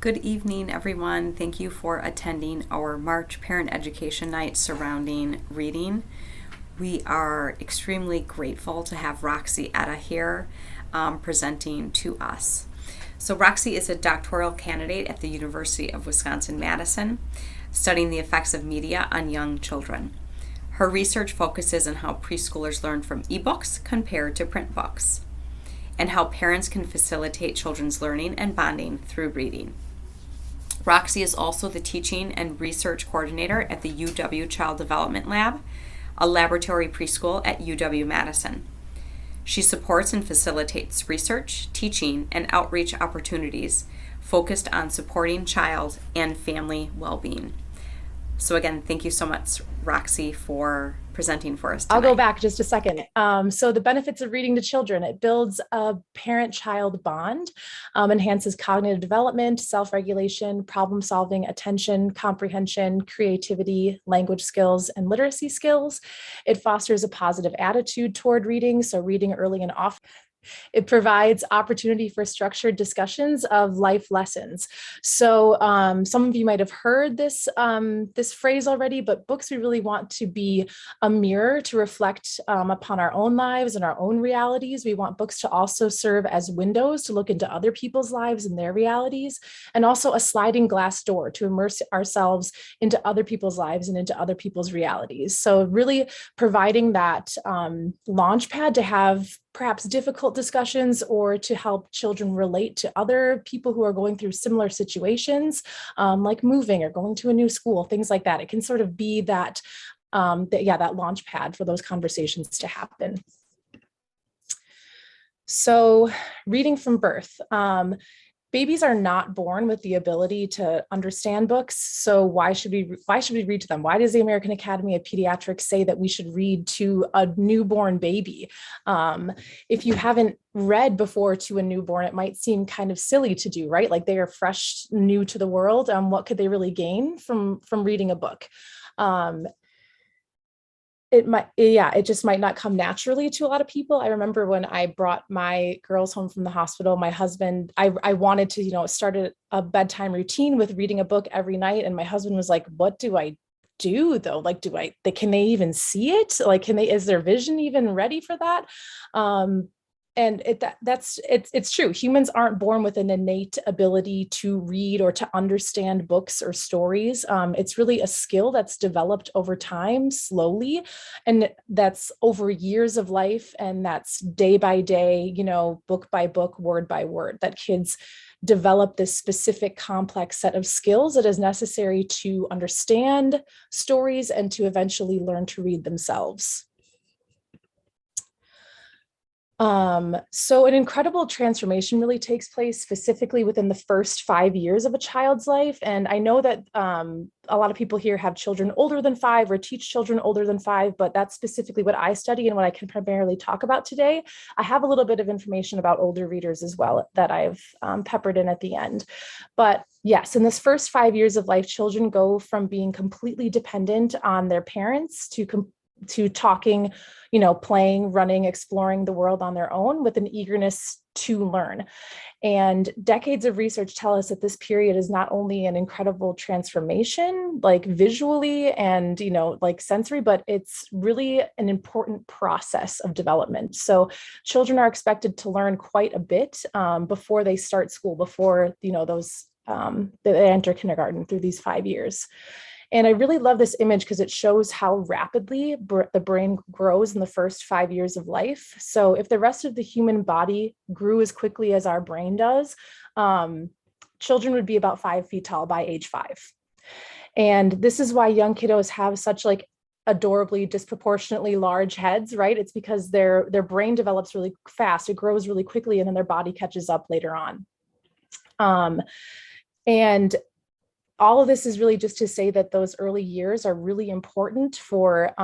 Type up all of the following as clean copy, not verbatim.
Good evening, everyone. Thank you for attending our March Parent Education Night surrounding reading. We are extremely grateful to have Roxy Etta here presenting to us. So Roxy is a doctoral candidate at the University of Wisconsin-Madison, studying the effects of media on young children. Her research focuses on how preschoolers learn from ebooks compared to print books, and how parents can facilitate children's learning and bonding through reading. Roxy is also the teaching and research coordinator at the UW Child Development Lab, a laboratory preschool at UW-Madison. She supports and facilitates research, teaching, and outreach opportunities focused on supporting child and family well-being. So again, thank you so much, Roxy, for presenting for us tonight. I'll go back just a second. So the benefits of reading to children: it builds a parent-child bond, enhances cognitive development, self-regulation, problem-solving, attention, comprehension, creativity, language skills, and literacy skills. It fosters a positive attitude toward reading, so reading early and often. It provides opportunity for structured discussions of life lessons. So some of you might have heard this phrase already, but books we really want to be a mirror to reflect upon our own lives and our own realities. We want books to also serve as windows to look into other people's lives and their realities, and also a sliding glass door to immerse ourselves into other people's lives and into other people's realities. So really providing that launch pad to have perhaps difficult discussions, or to help children relate to other people who are going through similar situations, like moving or going to a new school, things like that. It can sort of be that launch pad for those conversations to happen. So reading from birth. Babies are not born with the ability to understand books. So why should we read to them? Why does the American Academy of Pediatrics say that we should read to a newborn baby? If you haven't read before to a newborn, it might seem kind of silly to do, right? Like they are fresh, new to the world. What could they really gain from reading a book? It just might not come naturally to a lot of people. I remember when I brought my girls home from the hospital, my husband, I wanted to, start a bedtime routine with reading a book every night. And my husband was like, what do I do though? Like, can they even see it? Like, is their vision even ready for that? And it's true. Humans aren't born with an innate ability to read or to understand books or stories. It's really a skill that's developed over time, slowly, and that's over years of life. And that's day by day, book by book, word by word, that kids develop this specific complex set of skills that is necessary to understand stories and to eventually learn to read themselves. So an incredible transformation really takes place specifically within the first 5 years of a child's life. And I know that a lot of people here have children older than 5 or teach children older than 5, but that's specifically what I study and what I can primarily talk about today. I have a little bit of information about older readers as well that I've peppered in at the end. But yes, in this first 5 years of life, children go from being completely dependent on their parents to talking, playing, running, exploring the world on their own with an eagerness to learn. And decades of research tell us that this period is not only an incredible transformation, like visually and, like sensory, but it's really an important process of development. So children are expected to learn quite a bit before they start school, before, they enter kindergarten through these 5 years. And I really love this image because it shows how rapidly the brain grows in the first 5 years of life. So if the rest of the human body grew as quickly as our brain does, children would be about 5 feet tall by age 5. And this is why young kiddos have such adorably disproportionately large heads, right? It's because their brain develops really fast. It grows really quickly, and then their body catches up later on. And all of this is really just to say that those early years are really important for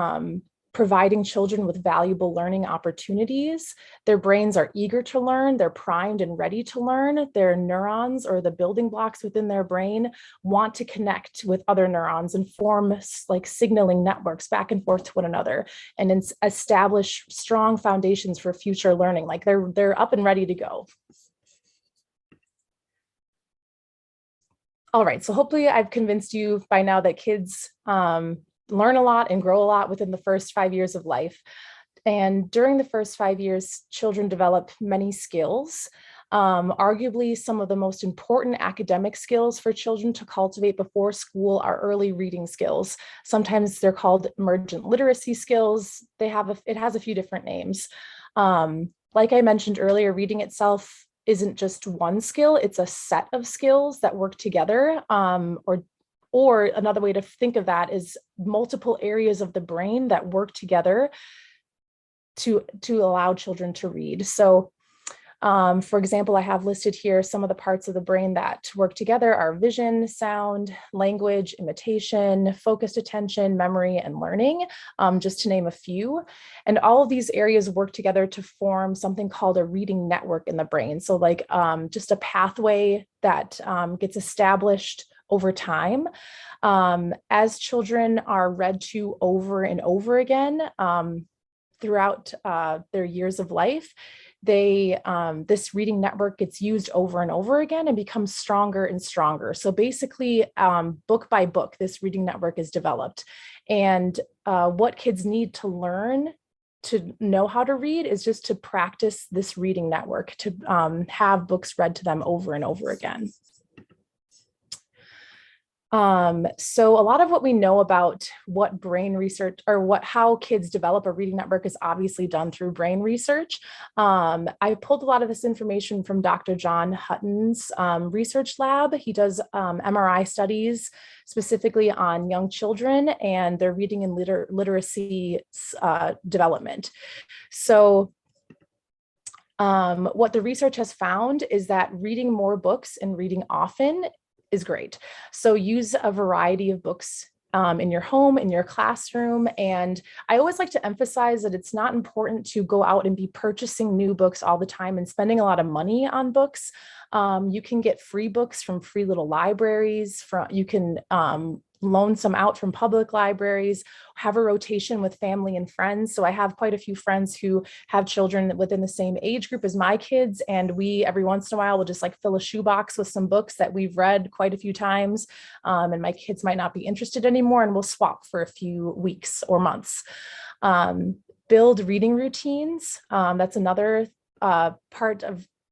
providing children with valuable learning opportunities. Their brains are eager to learn, they're primed and ready to learn. Their neurons, or the building blocks within their brain, want to connect with other neurons and form signaling networks back and forth to one another, and establish strong foundations for future learning. They're up and ready to go. All right, so hopefully I've convinced you by now that kids learn a lot and grow a lot within the first 5 years of life. And during the first 5 years, children develop many skills. Arguably, some of the most important academic skills for children to cultivate before school are early reading skills. Sometimes they're called emergent literacy skills. It has a few different names. Like I mentioned earlier, reading itself isn't just one skill, it's a set of skills that work together, or another way to think of that is multiple areas of the brain that work together to allow children to read. So for example, I have listed here some of the parts of the brain that work together are vision, sound, language, imitation, focused attention, memory, and learning, just to name a few. And all of these areas work together to form something called a reading network in the brain. So like just a pathway that gets established over time. As children are read to over and over again throughout their years of life, this reading network gets used over and over again and becomes stronger and stronger. So basically, book by book, this reading network is developed. And what kids need to learn to know how to read is just to practice this reading network, to have books read to them over and over again. So a lot of what we know about what brain research or how kids develop a reading network is obviously done through brain research. I pulled a lot of this information from Dr. John Hutton's research lab. He does MRI studies specifically on young children and their reading and literacy development. So what the research has found is that reading more books and reading often is great. So use a variety of books in your home, in your classroom. And I always like to emphasize that it's not important to go out and be purchasing new books all the time and spending a lot of money on books. You can get free books from free little libraries. You can loan some out from public libraries, have a rotation with family and friends. So I have quite a few friends who have children within the same age group as my kids. And we, every once in a while, will just like fill a shoebox with some books that we've read quite a few times. And my kids might not be interested anymore, and we'll swap for a few weeks or months. Build reading routines. That's another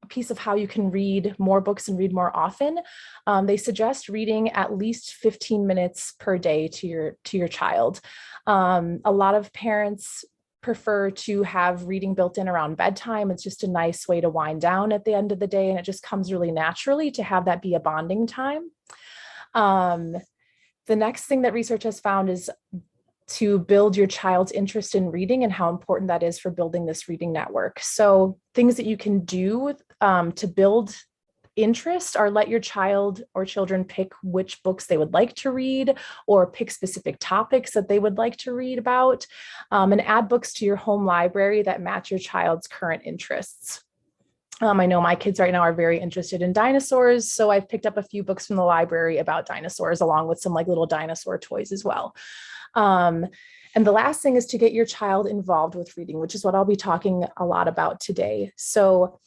piece of how you can read more books and read more often. They suggest reading at least 15 minutes per day to your child. A lot of parents prefer to have reading built in around bedtime. It's just a nice way to wind down at the end of the day, and it just comes really naturally to have that be a bonding time. The next thing that research has found is to build your child's interest in reading and how important that is for building this reading network. So things that you can do to build interest are let your child or children pick which books they would like to read, or pick specific topics that they would like to read about, and add books to your home library that match your child's current interests. I know my kids right now are very interested in dinosaurs, so I've picked up a few books from the library about dinosaurs, along with some like little dinosaur toys as well. And the last thing is to get your child involved with reading, which is what I'll be talking a lot about today. So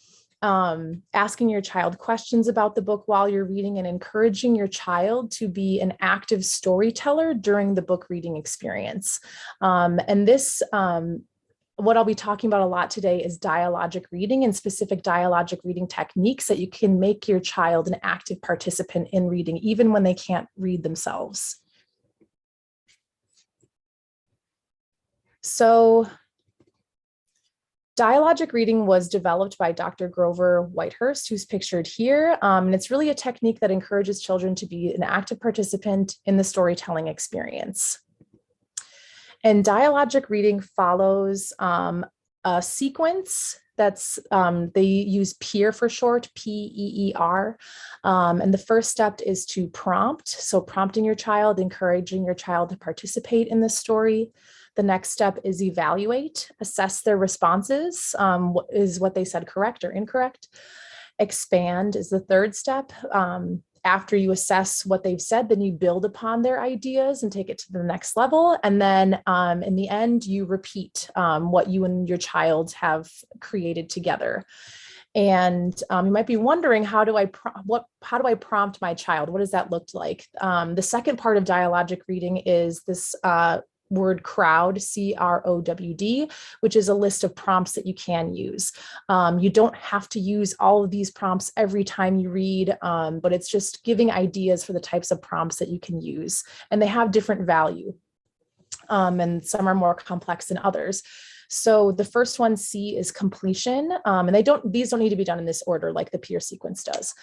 asking your child questions about the book while you're reading, and encouraging your child to be an active storyteller during the book reading experience. And this, what I'll be talking about a lot today is dialogic reading and specific dialogic reading techniques that you can make your child an active participant in reading, even when they can't read themselves. So dialogic reading was developed by Dr. Grover Whitehurst, who's pictured here. And it's really a technique that encourages children to be an active participant in the storytelling experience. And dialogic reading follows a sequence that's, they use PEER for short, P-E-E-R. And the first step is to prompt. So prompting your child, encouraging your child to participate in the story. The next step is evaluate, assess their responses. Is what they said correct or incorrect? Expand is the third step. After you assess what they've said, then you build upon their ideas and take it to the next level. And then in the end, you repeat what you and your child have created together. And you might be wondering, how do I prompt my child? What does that look like? The second part of dialogic reading is this word crowd, CROWD, which is a list of prompts that you can use. You don't have to use all of these prompts every time you read, but it's just giving ideas for the types of prompts that you can use. And they have different value. And some are more complex than others. So the first one, C, is completion. And these don't need to be done in this order like the peer sequence does.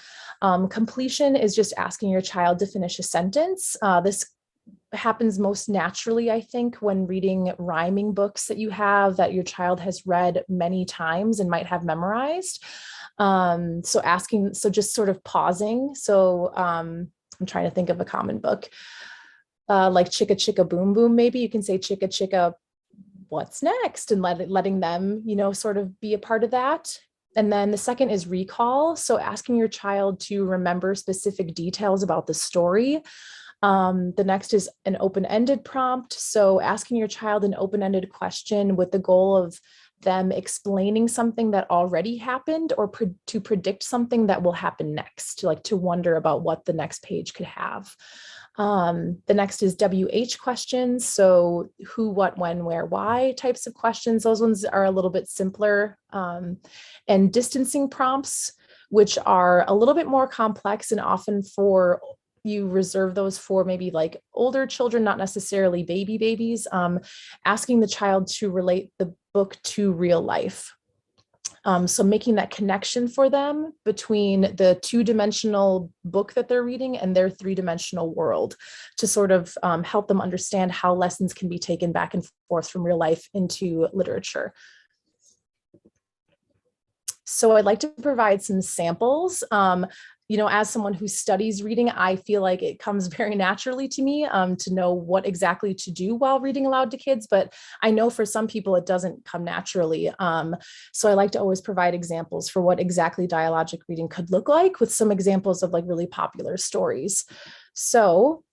Completion is just asking your child to finish a sentence. This happens most naturally, I think, when reading rhyming books that your child has read many times and might have memorized. So just sort of pausing. So I'm trying to think of a common book. Like Chicka Chicka Boom Boom, maybe you can say Chicka Chicka, what's next? And letting them, sort of be a part of that. And then the second is recall. So asking your child to remember specific details about the story. The next is an open-ended prompt. So asking your child an open-ended question with the goal of them explaining something that already happened or to predict something that will happen next, like to wonder about what the next page could have. The next is WH questions. So who, what, when, where, why types of questions. Those ones are a little bit simpler. And distancing prompts, which are a little bit more complex and often you reserve those for maybe like older children, not necessarily babies, asking the child to relate the book to real life. So making that connection for them between the two-dimensional book that they're reading and their three-dimensional world to sort of help them understand how lessons can be taken back and forth from real life into literature. So I'd like to provide some samples. As someone who studies reading, I feel like it comes very naturally to me to know what exactly to do while reading aloud to kids, but I know for some people it doesn't come naturally. So I like to always provide examples for what exactly dialogic reading could look like with some examples of like really popular stories. So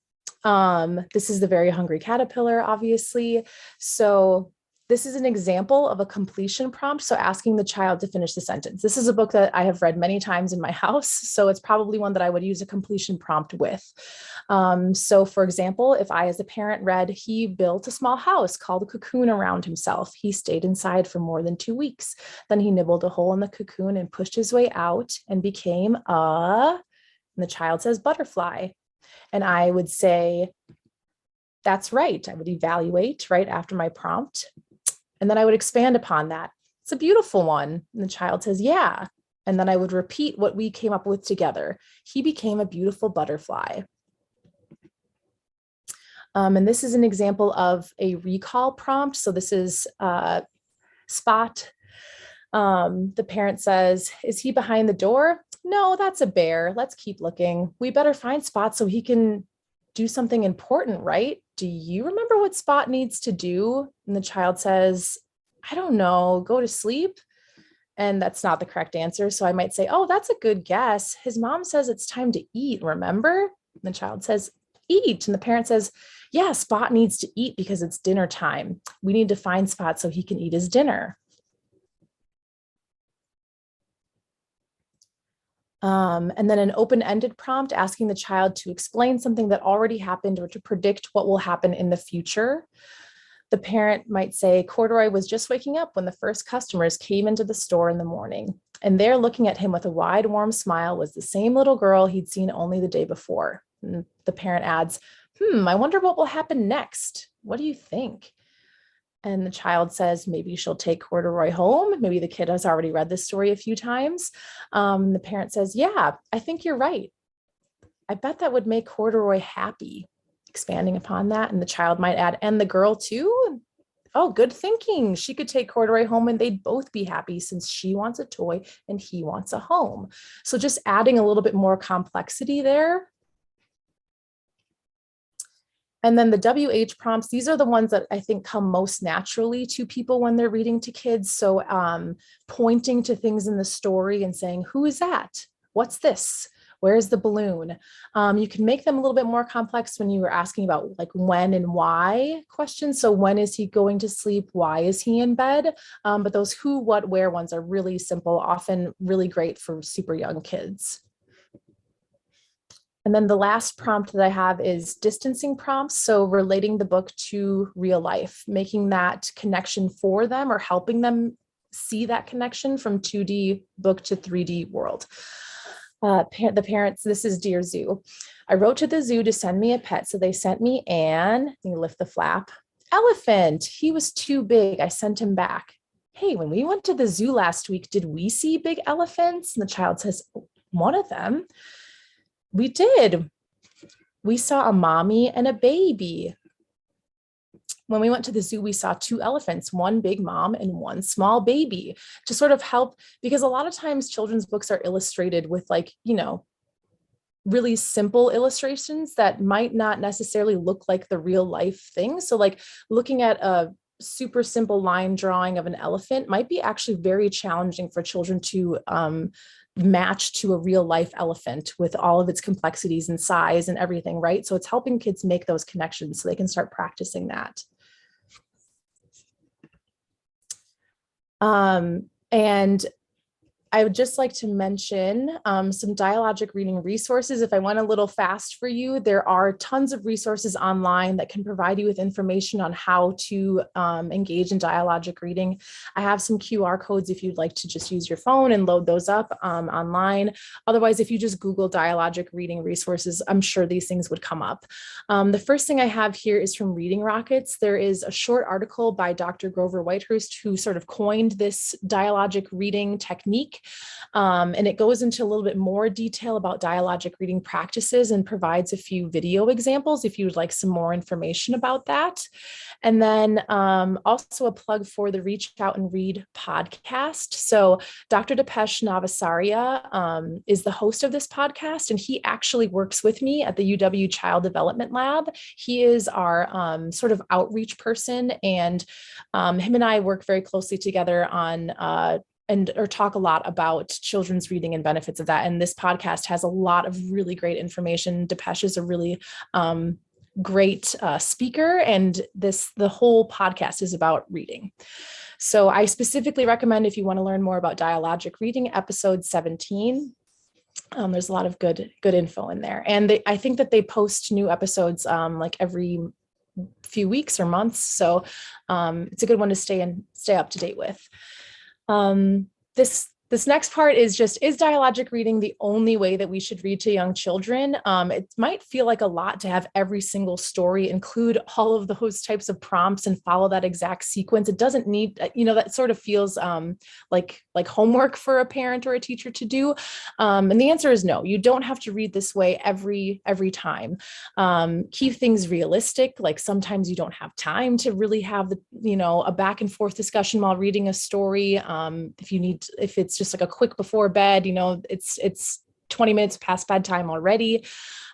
this is The Very Hungry Caterpillar, obviously. So this is an example of a completion prompt. So asking the child to finish the sentence. This is a book that I have read many times in my house. So it's probably one that I would use a completion prompt with. So for example, if I, as a parent, read, he built a small house called a cocoon around himself. He stayed inside for more than 2 weeks. Then he nibbled a hole in the cocoon and pushed his way out and became and the child says butterfly. And I would say, that's right. I would evaluate right after my prompt. And then I would expand upon that. It's a beautiful one. And the child says, yeah. And then I would repeat what we came up with together. He became a beautiful butterfly. And this is an example of a recall prompt. So this is Spot. The parent says, is he behind the door? No, that's a bear. Let's keep looking. We better find Spot so he can do something important, right? Do you remember what Spot needs to do? And the child says, I don't know, go to sleep. And that's not the correct answer. So I might say, oh, that's a good guess. His mom says it's time to eat, remember? And the child says, eat. And the parent says, yeah, Spot needs to eat because it's dinner time. We need to find Spot so he can eat his dinner. And then an open-ended prompt asking the child to explain something that already happened or to predict what will happen in the future. The parent might say, Corduroy was just waking up when the first customers came into the store in the morning. And there looking at him with a wide, warm smile was the same little girl he'd seen only the day before. And the parent adds, I wonder what will happen next. What do you think? And the child says, maybe she'll take Corduroy home. Maybe the kid has already read this story a few times. The parent says, yeah, I think you're right. I bet that would make Corduroy happy. Expanding upon that. And the child might add, and the girl too. Oh, good thinking. She could take Corduroy home and they'd both be happy since she wants a toy and he wants a home. So just adding a little bit more complexity there. And then the WH prompts, these are the ones that I think come most naturally to people when they're reading to kids. So pointing to things in the story and saying, who is that? What's this? Where's the balloon? You can make them a little bit more complex when you were asking about like when and why questions. So when is he going to sleep? Why is he in bed? But those who, what, where ones are really simple, often really great for super young kids. And then the last prompt that I have is distancing prompts. So relating the book to real life, making that connection for them or helping them see that connection from 2D book to 3D world. The parents, this is Dear Zoo. I wrote to the zoo to send me a pet. So they sent me you lift the flap, elephant. He was too big. I sent him back. Hey, when we went to the zoo last week, did we see big elephants? And the child says, one of them. We did. We saw a mommy and a baby. When we went to the zoo, we saw 2 elephants, one big mom and one small baby, to sort of help, because a lot of times children's books are illustrated with like, really simple illustrations that might not necessarily look like the real life thing. So like looking at a super simple line drawing of an elephant might be actually very challenging for children to match to a real life elephant with all of its complexities and size and everything, right? So it's helping kids make those connections so they can start practicing that. And I would just like to mention some dialogic reading resources. If I went a little fast for you, there are tons of resources online that can provide you with information on how to engage in dialogic reading. I have some QR codes if you'd like to just use your phone and load those up online. Otherwise, if you just Google dialogic reading resources, I'm sure these things would come up. The first thing I have here is from Reading Rockets. There is a short article by Dr. Grover Whitehurst, who sort of coined this dialogic reading technique. And it goes into a little bit more detail about dialogic reading practices and provides a few video examples if you'd like some more information about that. And then also a plug for the Reach Out and Read podcast. So Dr. Dipesh Navasaria is the host of this podcast, and he actually works with me at the UW Child Development Lab. He is our sort of outreach person, and him and I work very closely together on or talk a lot about children's reading and benefits of that. And this podcast has a lot of really great information. Dipesh is a really great speaker, and the whole podcast is about reading. So I specifically recommend, if you want to learn more about dialogic reading, episode 17. There's a lot of good info in there. And I think that they post new episodes like every few weeks or months. So it's a good one to stay up to date with. This next part is dialogic reading the only way that we should read to young children? It might feel like a lot to have every single story include all of those types of prompts and follow that exact sequence. It doesn't need, that sort of feels like homework for a parent or a teacher to do. And the answer is no, you don't have to read this way every time. Keep things realistic. Like sometimes you don't have time to really have a back and forth discussion while reading a story. If it's just like a quick before bed, it's 20 minutes past bedtime already.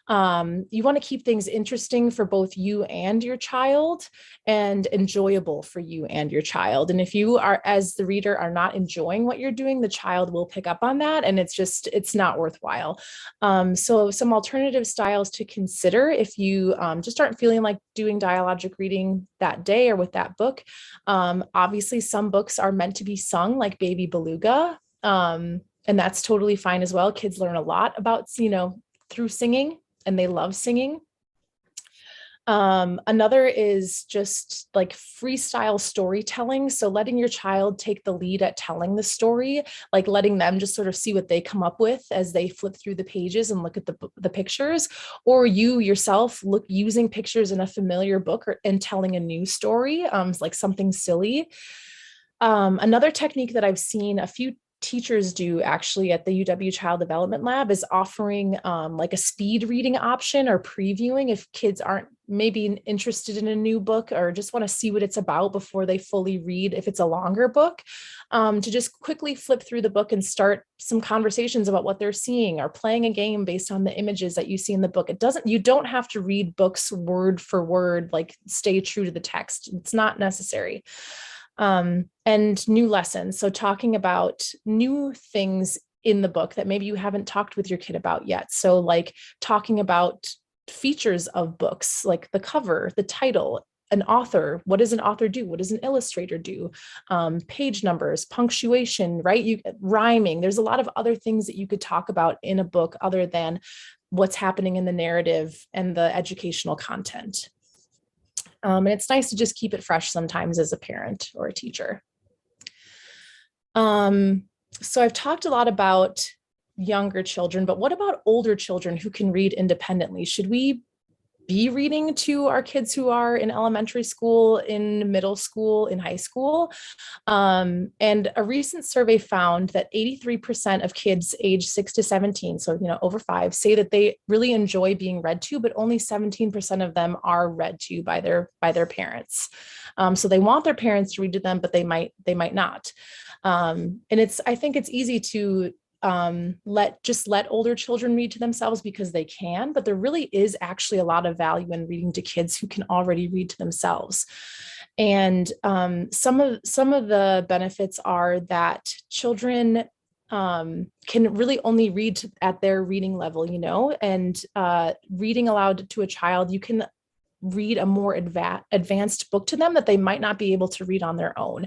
You want to keep things interesting for both you and your child and enjoyable for you and your child. And if you are, as the reader, are not enjoying what you're doing, the child will pick up on that, and it's not worthwhile. So some alternative styles to consider if you just aren't feeling like doing dialogic reading that day or with that book. Obviously, some books are meant to be sung, like Baby Beluga. And that's totally fine as well. Kids learn a lot about, through singing, and they love singing. Another is just like freestyle storytelling. So letting your child take the lead at telling the story, like letting them just sort of see what they come up with as they flip through the pages and look at the pictures, or you yourself using pictures in a familiar book and telling a new story, like something silly. Another technique that I've seen a few teachers do actually at the UW Child Development Lab is offering like a speed reading option or previewing if kids aren't maybe interested in a new book or just want to see what it's about before they fully read, if it's a longer book, to just quickly flip through the book and start some conversations about what they're seeing, or playing a game based on the images that you see in the book. You don't have to read books word for word, like stay true to the text. It's not necessary. And new lessons. So talking about new things in the book that maybe you haven't talked with your kid about yet. So like talking about features of books, like the cover, the title, an author, what does an author do? What does an illustrator do? Page numbers, punctuation, right? Rhyming. There's a lot of other things that you could talk about in a book other than what's happening in the narrative and the educational content. And it's nice to just keep it fresh sometimes as a parent or a teacher. So I've talked a lot about younger children, but what about older children who can read independently? Should we be reading to our kids who are in elementary school, in middle school, in high school? And a recent survey found that 83% of kids age 6 to 17, so over 5, say that they really enjoy being read to, but only 17% of them are read to by their parents. So they want their parents to read to them, but they might not. And I think it's easy to let older children read to themselves because they can, but there really is actually a lot of value in reading to kids who can already read to themselves. And some of the benefits are that children can really only read at their reading level, and reading aloud to a child, you can read a more advanced book to them that they might not be able to read on their own.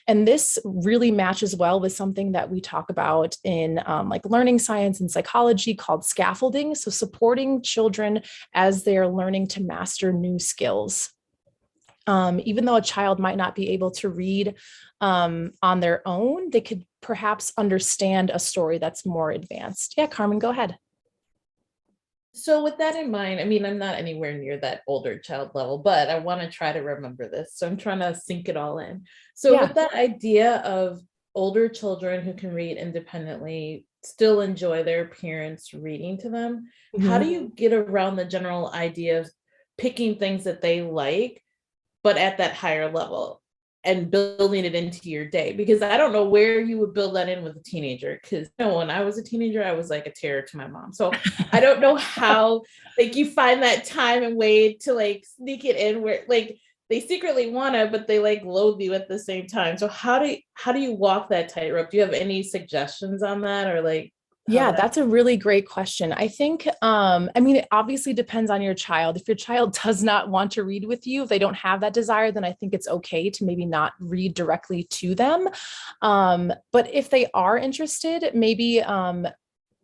And this really matches well with something that we talk about in like learning science and psychology called scaffolding. So supporting children as they're learning to master new skills. Even though a child might not be able to read on their own, they could perhaps understand a story that's more advanced. Yeah, Carmen, go ahead. So with that in mind, I mean, I'm not anywhere near that older child level, but I want to try to remember this. So I'm trying to sink it all in. So with that idea of older children who can read independently, still enjoy their parents reading to them, how do you get around the general idea of picking things that they like, but at that higher level and building it into your day? Because I don't know where you would build that in with a teenager. Because when I was a teenager, I was like a terror to my mom. So I don't know how like you find that time and way to like sneak it in where like they secretly want to, but they like loathe you at the same time. So how do you walk that tightrope? Do you have any suggestions on that, or like? Yeah, that's a really great question. I think, it obviously depends on your child. If your child does not want to read with you, if they don't have that desire, then I think it's okay to maybe not read directly to them. But if they are interested, maybe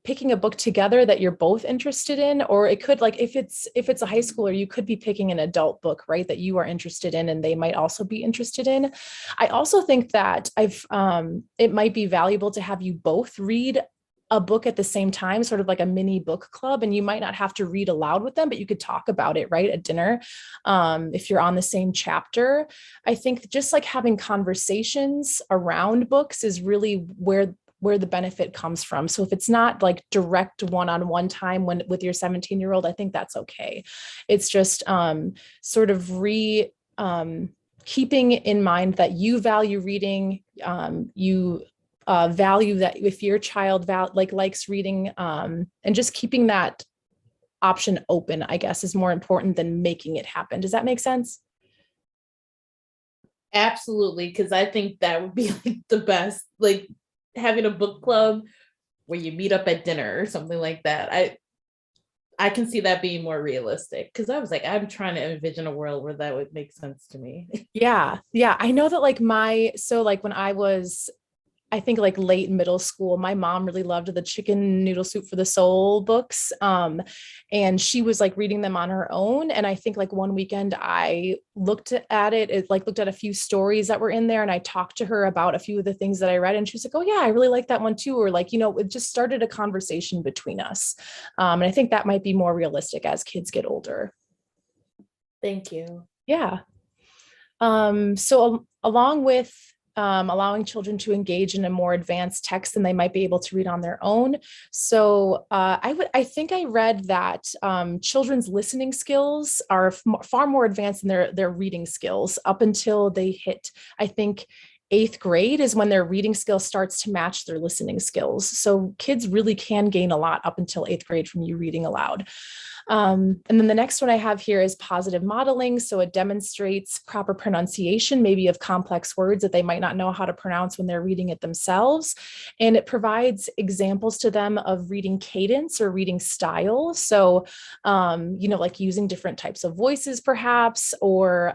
picking a book together that you're both interested in, or it could, like, if it's a high schooler, you could be picking an adult book, right, that you are interested in and they might also be interested in. I also think that it might be valuable to have you both read a book at the same time, sort of like a mini book club, and you might not have to read aloud with them, but you could talk about it, right, at dinner, if you're on the same chapter. I think just like having conversations around books is really where the benefit comes from. So if it's not like direct one-on-one time with your 17-year-old, I think that's okay. It's just sort of keeping in mind that you value reading, you value that if your child likes reading, and just keeping that option open, I guess, is more important than making it happen. Does that make sense? Absolutely, because I think that would be like the best, like having a book club where you meet up at dinner or something like that. I can see that being more realistic, because I was like, I'm trying to envision a world where that would make sense to me. Yeah. I know that when I was, I think like late middle school, my mom really loved the Chicken Noodle Soup for the Soul books. And she was like reading them on her own. And I think like one weekend I looked at a few stories that were in there, and I talked to her about a few of the things that I read. And she was like, oh yeah, I really like that one too. Or like, it just started a conversation between us. And I think that might be more realistic as kids get older. Thank you. Yeah. So along with allowing children to engage in a more advanced text than they might be able to read on their own. So I think I read that children's listening skills are far more advanced than their reading skills up until they hit, I think, 8th grade is when their reading skill starts to match their listening skills. So kids really can gain a lot up until 8th grade from you reading aloud. And then the next one I have here is positive modeling. So it demonstrates proper pronunciation, maybe of complex words that they might not know how to pronounce when they're reading it themselves. And it provides examples to them of reading cadence or reading style. So, like using different types of voices perhaps, or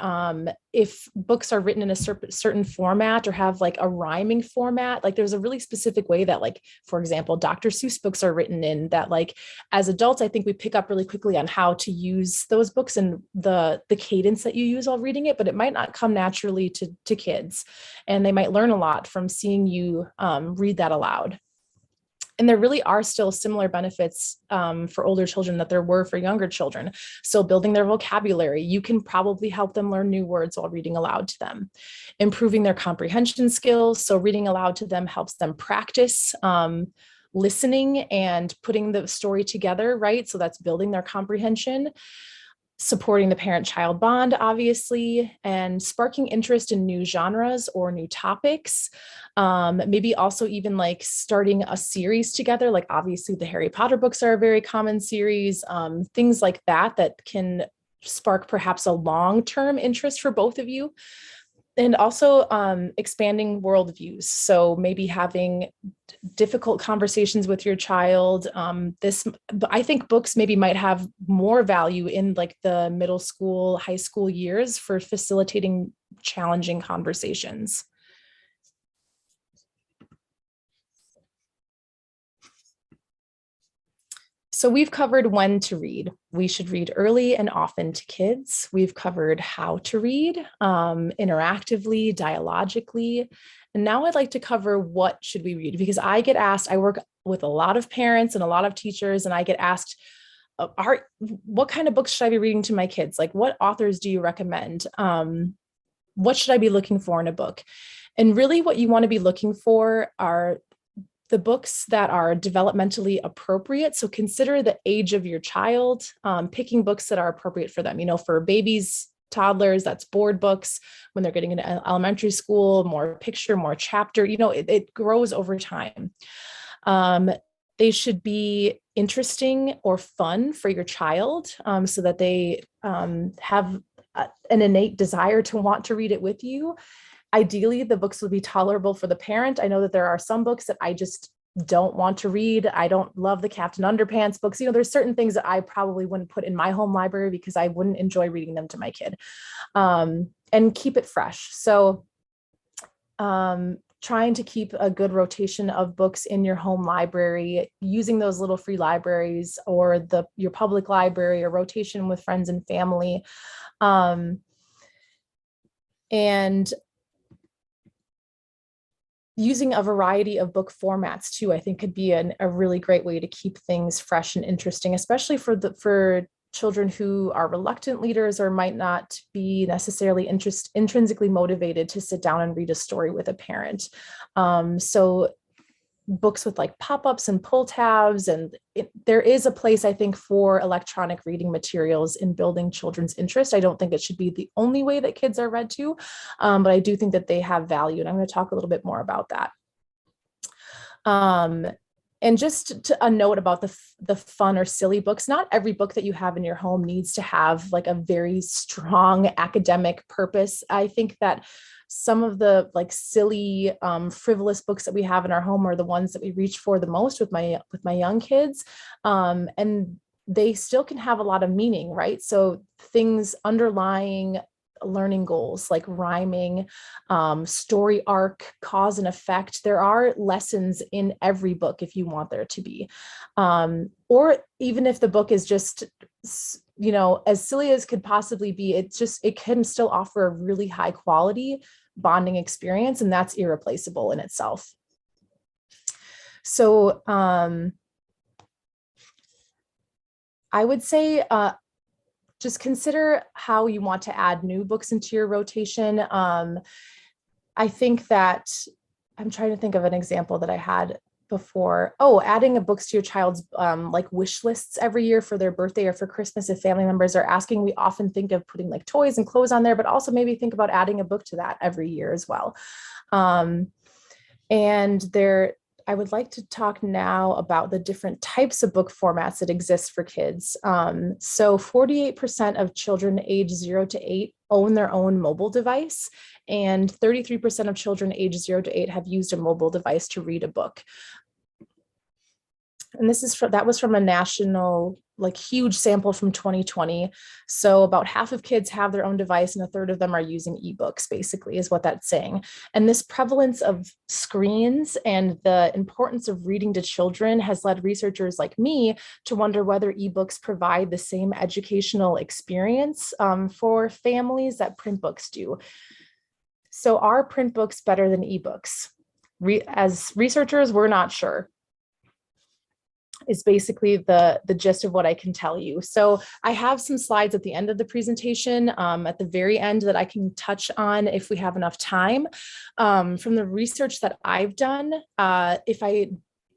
if books are written in a certain format or have like a rhyming format, like there's a really specific way that, like, for example, Dr. Seuss books are written in that, like, as adults, I think we pick up really quickly on how to use those books and the cadence that you use while reading it, but it might not come naturally to kids. And they might learn a lot from seeing you read that aloud. And there really are still similar benefits for older children that there were for younger children. So building their vocabulary, you can probably help them learn new words while reading aloud to them. Improving their comprehension skills. So reading aloud to them helps them practice listening and putting the story together, right? So that's building their comprehension. Supporting the parent-child bond, obviously, and sparking interest in new genres or new topics. Maybe also even like starting a series together, like obviously the Harry Potter books are a very common series, things like that can spark perhaps a long-term interest for both of you. And also expanding worldviews. So maybe having difficult conversations with your child. I think books maybe might have more value in like the middle school, high school years for facilitating challenging conversations. So we've covered when to read. We should read early and often to kids. We've covered how to read, interactively, dialogically. And now I'd like to cover what should we read, because I get asked, I work with a lot of parents and a lot of teachers, and I get asked, what kind of books should I be reading to my kids? Like, what authors do you recommend? What should I be looking for in a book? And really what you want to be looking for are the books that are developmentally appropriate. So consider the age of your child, picking books that are appropriate for them. For babies, toddlers, that's board books. When they're getting into elementary school, more picture, more chapter, it grows over time. They should be interesting or fun for your child, so that they have an innate desire to want to read it with you. Ideally, the books will be tolerable for the parent. I know that there are some books that I just don't want to read. I don't love the Captain Underpants books. There's certain things that I probably wouldn't put in my home library because I wouldn't enjoy reading them to my kid. And keep it fresh. So trying to keep a good rotation of books in your home library, using those little free libraries or your public library, or rotation with friends and family. And using a variety of book formats too, I think could be a really great way to keep things fresh and interesting, especially for children who are reluctant readers or might not be necessarily intrinsically motivated to sit down and read a story with a parent. So books with like pop-ups and pull tabs, and there is a place, I think, for electronic reading materials in building children's interest. I don't think it should be the only way that kids are read to, but I do think that they have value, and I'm going to talk a little bit more about that. And just a note about the fun or silly books. Not every book that you have in your home needs to have like a very strong academic purpose. I think that some of the like silly, frivolous books that we have in our home are the ones that we reach for the most with my young kids. And they still can have a lot of meaning, right? So things underlying learning goals like rhyming, story arc, cause and effect. There are lessons in every book if you want there to be. Or even if the book is just, as silly as could possibly be, it can still offer a really high quality bonding experience, and that's irreplaceable in itself. So I would say just consider how you want to add new books into your rotation. I think that I'm trying to think of an example that I had before. Adding a books to your child's like wish lists every year for their birthday or for Christmas. If family members are asking, we often think of putting like toys and clothes on there, but also maybe think about adding a book to that every year as well. And I would like to talk now about the different types of book formats that exist for kids. So 48% of children age 0 to 8 own their own mobile device, and 33% of children age 0 to 8 have used a mobile device to read a book. And that was from a national, like, huge sample from 2020. So about half of kids have their own device and a third of them are using ebooks, basically, is what that's saying. And this prevalence of screens and the importance of reading to children has led researchers like me to wonder whether ebooks provide the same educational experience for families that print books do. So are print books better than ebooks? As researchers, we're not sure, is basically the gist of what I can tell you. So I have some slides at the end of the presentation, at the very end, that I can touch on if we have enough time. From the research that I've done, if I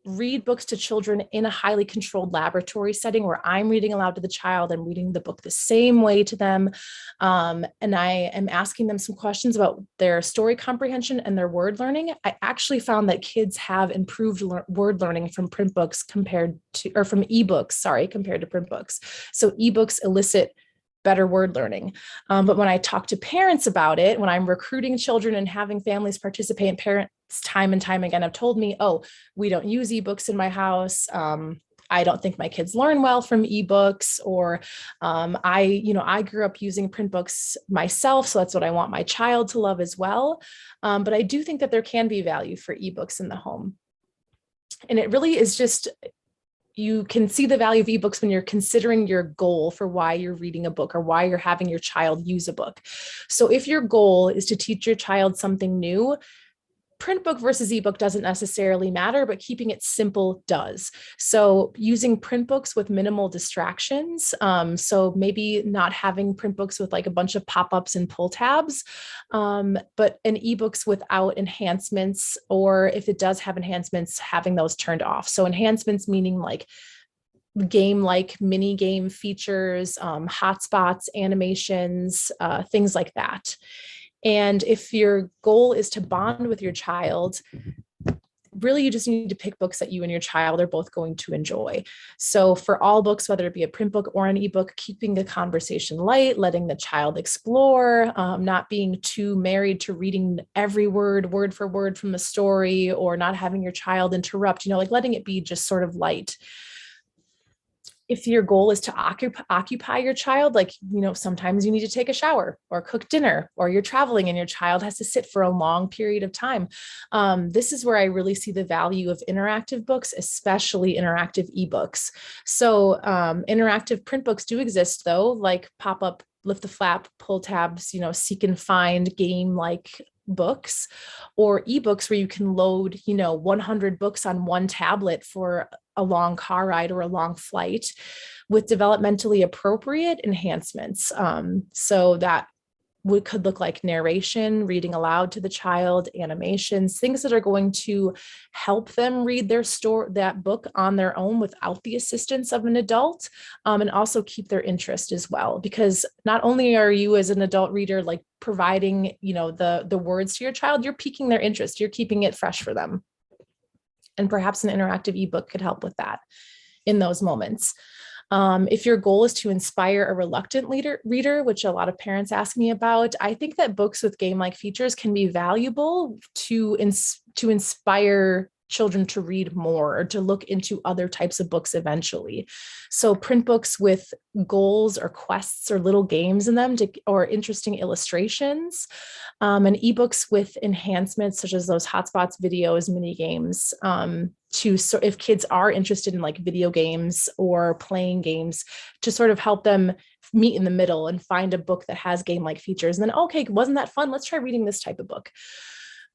read books to children in a highly controlled laboratory setting where I'm reading aloud to the child, I'm reading the book the same way to them, and I am asking them some questions about their story comprehension and their word learning, I actually found that kids have improved word learning from print books from ebooks, compared to print books. So ebooks elicit better word learning. But when I talk to parents about it, when I'm recruiting children and having families participate, and parents time and time again have told me, oh, we don't use ebooks in my house. I don't think my kids learn well from ebooks, or I grew up using print books myself, so that's what I want my child to love as well. But I do think that there can be value for ebooks in the home. And it really is just, you can see the value of ebooks when you're considering your goal for why you're reading a book or why you're having your child use a book. So if your goal is to teach your child something new, print book versus ebook doesn't necessarily matter, but keeping it simple does. So using print books with minimal distractions. So maybe not having print books with like a bunch of pop-ups and pull tabs, but an ebooks without enhancements, or if it does have enhancements, having those turned off. So enhancements meaning like game-like mini game features, hotspots, animations, things like that. And if your goal is to bond with your child, really you just need to pick books that you and your child are both going to enjoy. So for all books, whether it be a print book or an ebook, keeping the conversation light, letting the child explore, not being too married to reading every word for word from the story, or not having your child interrupt, like letting it be just sort of light. If your goal is to occupy your child, like, sometimes you need to take a shower or cook dinner, or you're traveling and your child has to sit for a long period of time. This is where I really see the value of interactive books, especially interactive ebooks. So interactive print books do exist though, like pop-up, lift the flap, pull tabs, seek and find game-like books, or ebooks where you can load 100 books on one tablet for a long car ride or a long flight with developmentally appropriate enhancements. So that could look like narration, reading aloud to the child, animations, things that are going to help them read that book on their own without the assistance of an adult, and also keep their interest as well. Because not only are you as an adult reader like providing, the words to your child, you're piquing their interest, you're keeping it fresh for them. And perhaps an interactive ebook could help with that in those moments. If your goal is to inspire a reluctant reader, which a lot of parents ask me about, I think that books with game-like features can be valuable to inspire children to read more or to look into other types of books eventually. So print books with goals or quests or little games in them or interesting illustrations, and ebooks with enhancements such as those hotspots, videos, mini games, if kids are interested in like video games or playing games, to sort of help them meet in the middle and find a book that has game-like features. And then, okay, wasn't that fun? Let's try reading this type of book.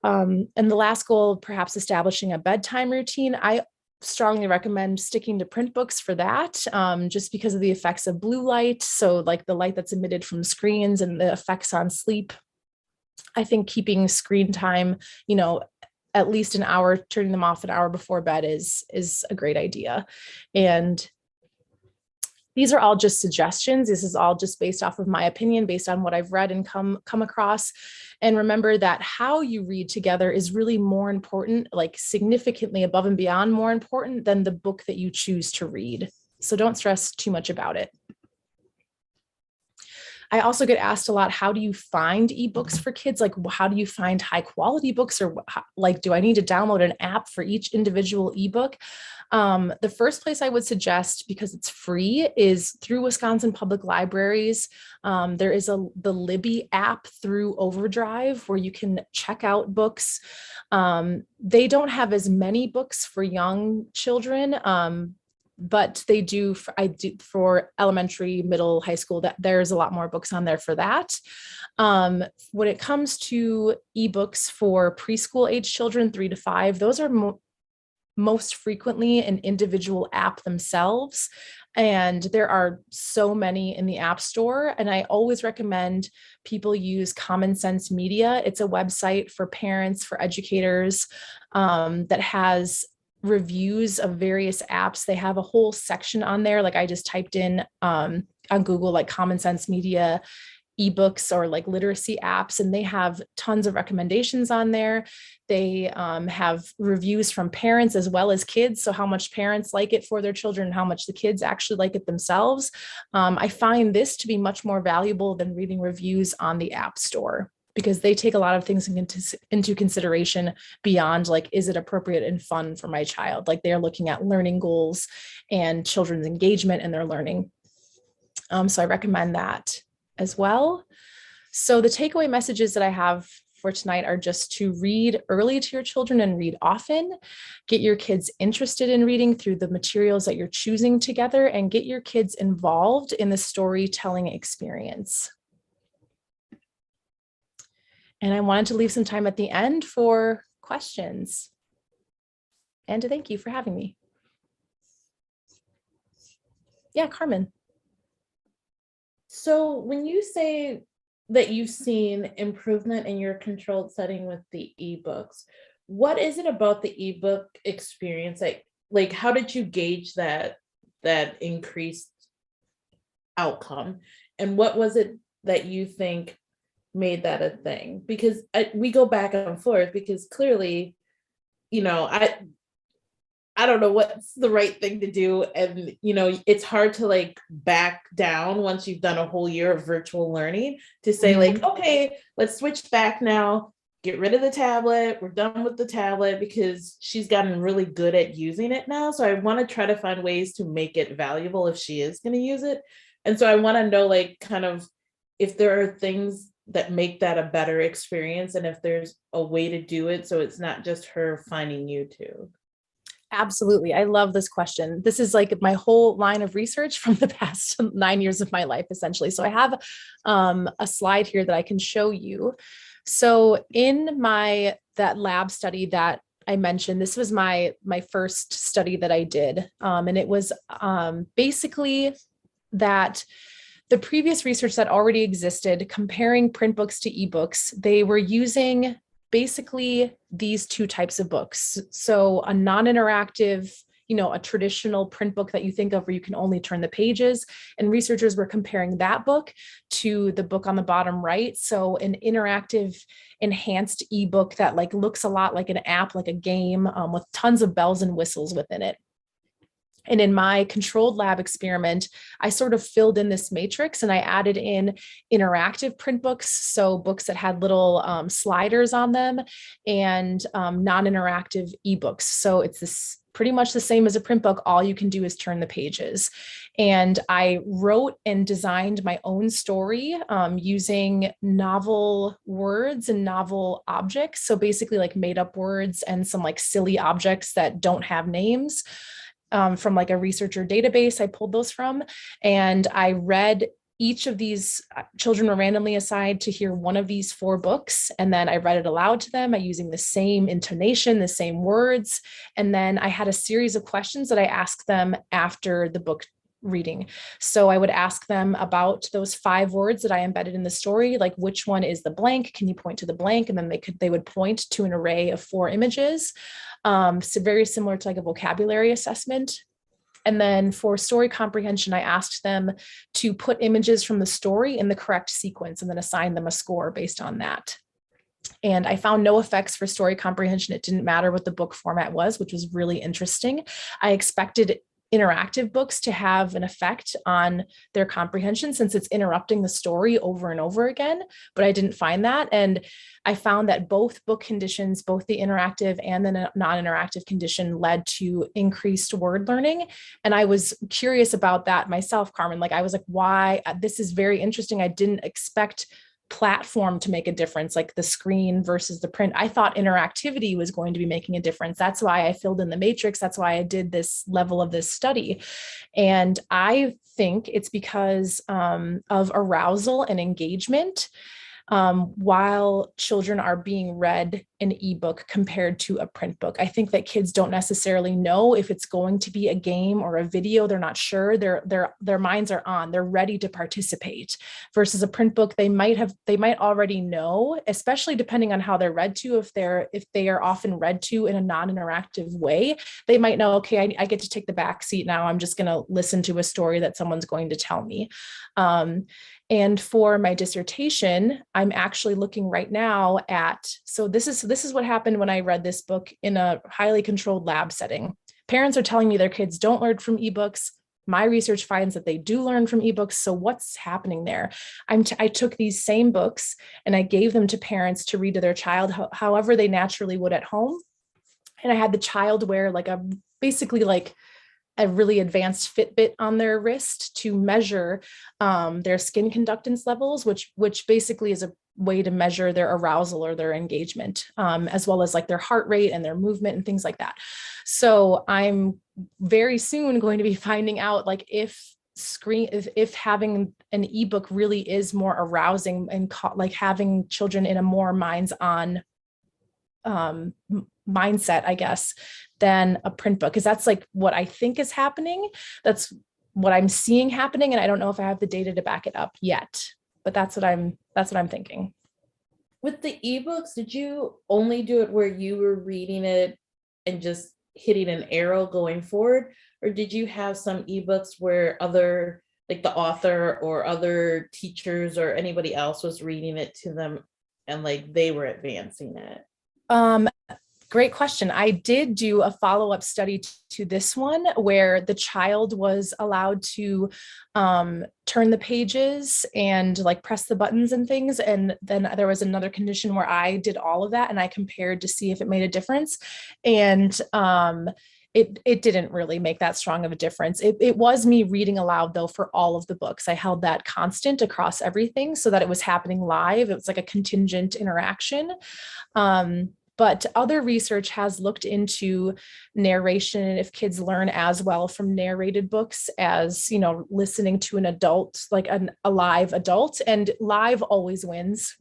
And the last goal, perhaps establishing a bedtime routine. I strongly recommend sticking to print books for that, just because of the effects of blue light. So like the light that's emitted from screens and the effects on sleep. I think keeping screen time, at least an hour, turning them off an hour before bed is a great idea. And These are all just suggestions. This is all just based off of my opinion, based on what I've read and come across. And remember that how you read together is really more important, like significantly above and beyond more important than the book that you choose to read. So don't stress too much about it. I also get asked a lot, how do you find ebooks for kids? Like, how do you find high quality books? Or like, do I need to download an app for each individual ebook? The first place I would suggest, because it's free, is through Wisconsin Public Libraries. There is the Libby app through Overdrive where you can check out books. They don't have as many books for young children, but they do, for elementary, middle, high school, that there's a lot more books on there for that. When it comes to ebooks for preschool age children, 3 to 5, those are most frequently an individual app themselves. And there are so many in the App Store. And I always recommend people use Common Sense Media. It's a website for parents, for educators, that has reviews of various apps. They have a whole section on there. Like I just typed in on Google, like Common Sense Media ebooks or like literacy apps, and they have tons of recommendations on there. They have reviews from parents as well as kids. So how much parents like it for their children and how much the kids actually like it themselves. I find this to be much more valuable than reading reviews on the App Store, because they take a lot of things into consideration beyond like, is it appropriate and fun for my child? Like they're looking at learning goals and children's engagement in their learning. So I recommend that as well. So the takeaway messages that I have for tonight are just to read early to your children and read often. Get your kids interested in reading through the materials that you're choosing together, and get your kids involved in the storytelling experience. And I wanted to leave some time at the end for questions and to thank you for having me. Yeah, Carmen. So when you say that you've seen improvement in your controlled setting with the ebooks, what is it about the ebook experience? Like how did you gauge that increased outcome? And what was it that you think made that a thing? Because we go back and forth, because clearly, you know, I don't know what's the right thing to do. And, you know, it's hard to like back down once you've done a whole year of virtual learning to say like, okay, let's switch back now, get rid of the tablet. We're done with the tablet, because she's gotten really good at using it now. So I want to try to find ways to make it valuable if she is going to use it. And so I want to know, like, kind of if there are things that make that a better experience, and if there's a way to do it so it's not just her finding YouTube. Absolutely. I love this question. This is like my whole line of research from the past 9 years of my life, essentially. So I have a slide here that I can show you. So in that lab study that I mentioned, this was my first study that I did. And it was basically that the previous research that already existed comparing print books to ebooks, they were using basically these two types of books. So a non-interactive, a traditional print book that you think of where you can only turn the pages, and researchers were comparing that book to the book on the bottom right. So an interactive, enhanced ebook that like looks a lot like an app, like a game, with tons of bells and whistles within it. And in my controlled lab experiment, I sort of filled in this matrix and I added in interactive print books. So books that had little sliders on them, and non-interactive ebooks. So it's pretty much the same as a print book. All you can do is turn the pages. And I wrote and designed my own story using novel words and novel objects. So basically like made up words and some like silly objects that don't have names. From like a researcher database, I pulled those from, and I read each of these. Children were randomly assigned to hear one of these 4 books, and then I read it aloud to them using the same intonation, the same words. And then I had a series of questions that I asked them after the book reading. So I would ask them about those 5 words that I embedded in the story, like which one is the blank? Can you point to the blank? And then they would point to an array of 4 images. So very similar to like a vocabulary assessment. And then for story comprehension, I asked them to put images from the story in the correct sequence and then assign them a score based on that. And I found no effects for story comprehension. It didn't matter what the book format was, which was really interesting. I expected interactive books to have an effect on their comprehension since it's interrupting the story over and over again, but I didn't find that. And I found that both book conditions, both the interactive and the non-interactive condition, led to increased word learning. And I was curious about that myself, Carmen. Like, I was like, why? This is very interesting. I didn't expect platform to make a difference, like the screen versus the print. I thought interactivity was going to be making a difference. That's why I filled in the matrix. That's why I did this level of this study. And I think it's because of arousal and engagement. While children are being read an ebook compared to a print book. I think that kids don't necessarily know if it's going to be a game or a video. They're not sure. Their minds are on. They're ready to participate. Versus a print book, they might already know, especially depending on how they're read to. If they are often read to in a non-interactive way, they might know, okay, I get to take the back seat now. I'm just going to listen to a story that someone's going to tell me. And for my dissertation, I'm actually looking right now at, so this is what happened when I read this book in a highly controlled lab setting. Parents are telling me their kids don't learn from ebooks. My research finds that they do learn from ebooks. So what's happening there? I took these same books and I gave them to parents to read to their child, however they naturally would at home. And I had the child wear basically a really advanced Fitbit on their wrist to measure their skin conductance levels, which basically is a way to measure their arousal or their engagement, as well as like their heart rate and their movement and things like that. So I'm very soon going to be finding out like if having an ebook really is more arousing and like having children in a more minds-on mindset, I guess, than a print book, because that's like what I think is happening. That's what I'm seeing happening, and I don't know if I have the data to back it up yet. But that's what I'm thinking. With the ebooks, did you only do it where you were reading it and just hitting an arrow going forward, or did you have some ebooks where other, like the author or other teachers or anybody else was reading it to them and like they were advancing it? Great question. I did do a follow-up study to this one where the child was allowed to turn the pages and like press the buttons and things. And then there was another condition where I did all of that and I compared to see if it made a difference. And it didn't really make that strong of a difference. It was me reading aloud though for all of the books. I held that constant across everything so that it was happening live. It was like a contingent interaction. But other research has looked into narration and if kids learn as well from narrated books as, listening to an adult, like a live adult, and live always wins.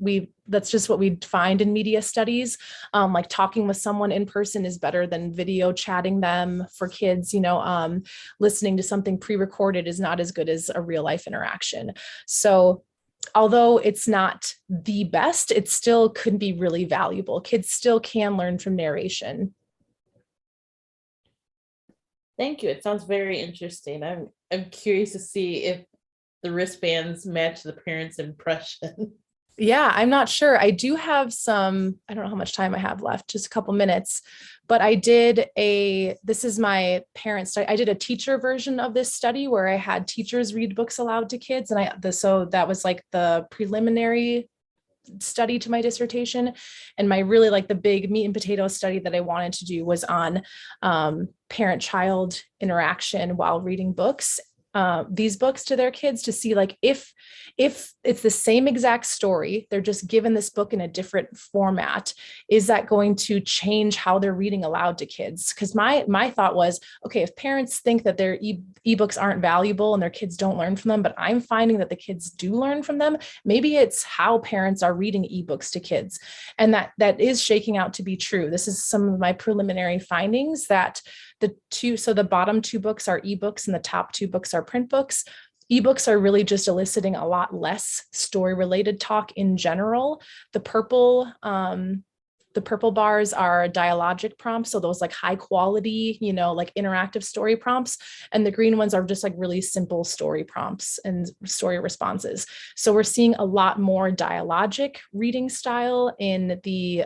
That's just what we find in media studies. Like talking with someone in person is better than video chatting them for kids. Listening to something pre-recorded is not as good as a real life interaction. So although it's not the best, it still could be really valuable. Kids still can learn from narration. Thank you. It sounds very interesting. I'm curious to see if the wristbands match the parents' impression. Yeah, I'm not sure. I do have I don't know how much time I have left, just a couple minutes, but this is my parents' study. I did a teacher version of this study where I had teachers read books aloud to kids. And so that was like the preliminary study to my dissertation. And my really like the big meat and potatoes study that I wanted to do was on parent-child interaction while reading books. These books to their kids to see like if it's the same exact story, they're just given this book in a different format, is that going to change how they're reading aloud to kids? Because my thought was, okay, if parents think that their ebooks aren't valuable and their kids don't learn from them, but I'm finding that the kids do learn from them, maybe it's how parents are reading ebooks to kids. And that is shaking out to be true. This is some of my preliminary findings that the bottom two books are ebooks and the top two books are print books. Ebooks are really just eliciting a lot less story related talk in general. The purple the purple bars are dialogic prompts. So those like high quality, like interactive story prompts. And the green ones are just like really simple story prompts and story responses. So we're seeing a lot more dialogic reading style in the,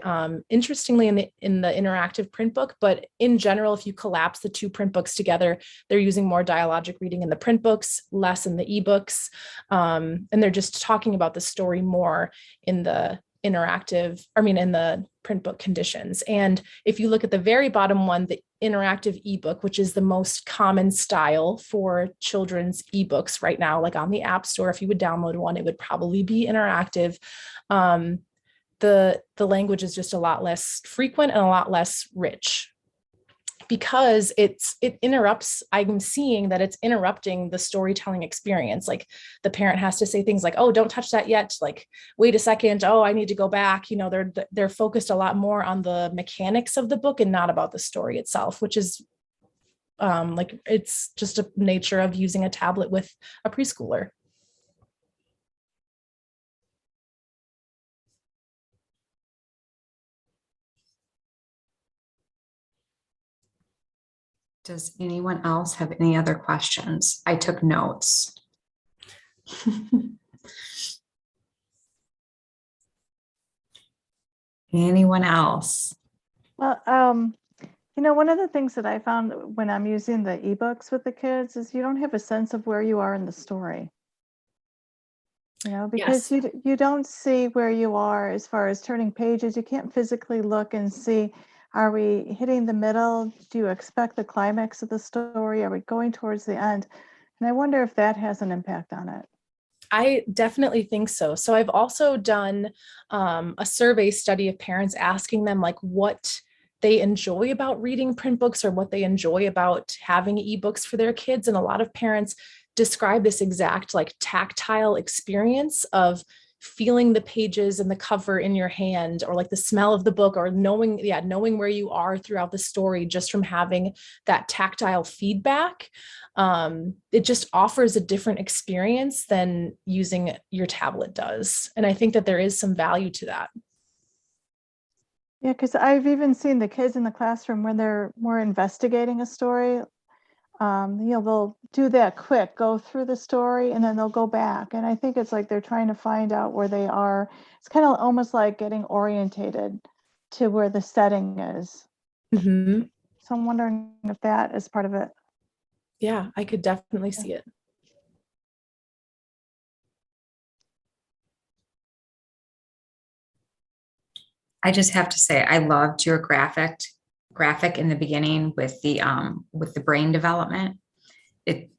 interestingly in the interactive print book, but in general, if you collapse the two print books together, they're using more dialogic reading in the print books, less in the ebooks. And they're just talking about the story more in the in the print book conditions. And if you look at the very bottom one, the interactive ebook, which is the most common style for children's ebooks right now, like on the App Store, if you would download one, it would probably be interactive. The language is just a lot less frequent and a lot less rich, because it interrupts. I'm seeing that it's interrupting the storytelling experience. Like the parent has to say things like, oh, don't touch that yet. Like, wait a second. Oh, I need to go back. They're focused a lot more on the mechanics of the book and not about the story itself, which is like, it's just a nature of using a tablet with a preschooler. Does anyone else have any other questions? I took notes. Anyone else? Well, one of the things that I found when I'm using the ebooks with the kids is you don't have a sense of where you are in the story. Because Yes. you don't see where you are as far as turning pages. You can't physically look and see, are we hitting the middle? Do you expect the climax of the story? Are we going towards the end? And I wonder if that has an impact on it. I definitely think so. So I've also done a survey study of parents, asking them like what they enjoy about reading print books or what they enjoy about having ebooks for their kids. And a lot of parents describe this exact like tactile experience of feeling the pages and the cover in your hand, or like the smell of the book, or knowing where you are throughout the story just from having that tactile feedback. It just offers a different experience than using your tablet does. And I think that there is some value to that. Yeah, because I've even seen the kids in the classroom when they're more investigating a story, they'll do that quick, go through the story, and then they'll go back. And I think it's like they're trying to find out where they are. It's kind of almost like getting orientated to where the setting is. Mm-hmm. So I'm wondering if that is part of it. Yeah, I could definitely see it. I just have to say, I loved your graphic in the beginning with the brain development. It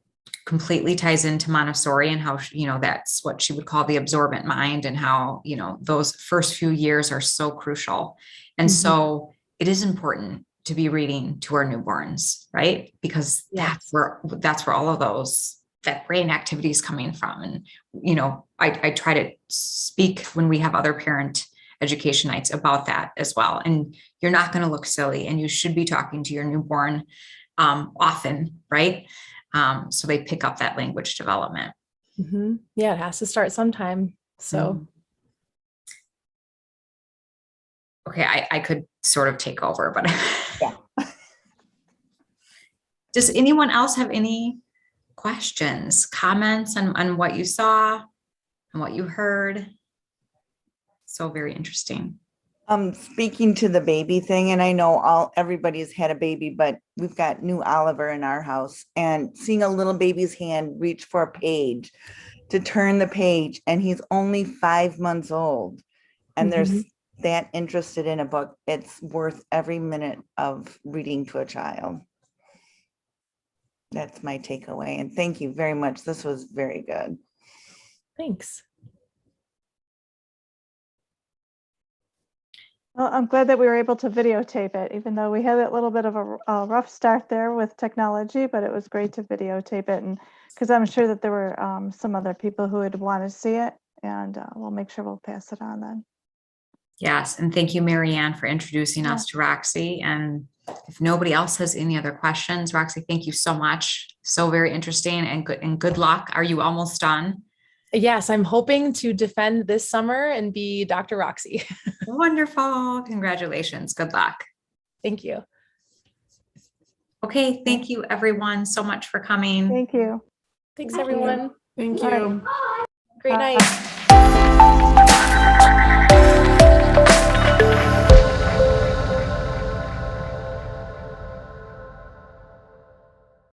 completely ties into Montessori and how, that's what she would call the absorbent mind, and how, those first few years are so crucial. And so it is important to be reading to our newborns, right? Because that's where all of that brain activity is coming from. And, I try to speak when we have other parent education nights about that as well. And you're not going to look silly, and you should be talking to your newborn often, right? So they pick up that language development. Mm-hmm. Yeah, it has to start sometime. So. Okay, I could sort of take over, but yeah. Does anyone else have any questions, comments on what you saw and what you heard? So very interesting. Speaking to the baby thing, and I know everybody's had a baby, but we've got new Oliver in our house, and seeing a little baby's hand reach for a page to turn the page, and he's only 5 months old, and there's that interested in a book, it's worth every minute of reading to a child. That's my takeaway. And thank you very much. This was very good. Thanks. Well, I'm glad that we were able to videotape it, even though we had a little bit of a rough start there with technology, but it was great to videotape it. And because I'm sure that there were some other people who would want to see it, and we'll make sure we'll pass it on then. Yes. And thank you, Marianne, for introducing us to Roxy. And if nobody else has any other questions, Roxy, thank you so much. So very interesting, and good luck. Are you almost done? Yes, I'm hoping to defend this summer and be Dr. Roxy. Wonderful. Congratulations. Good luck. Thank you. Okay. Thank you everyone so much for coming. Thank you. Thanks, everyone. Thank All right. you. Great night.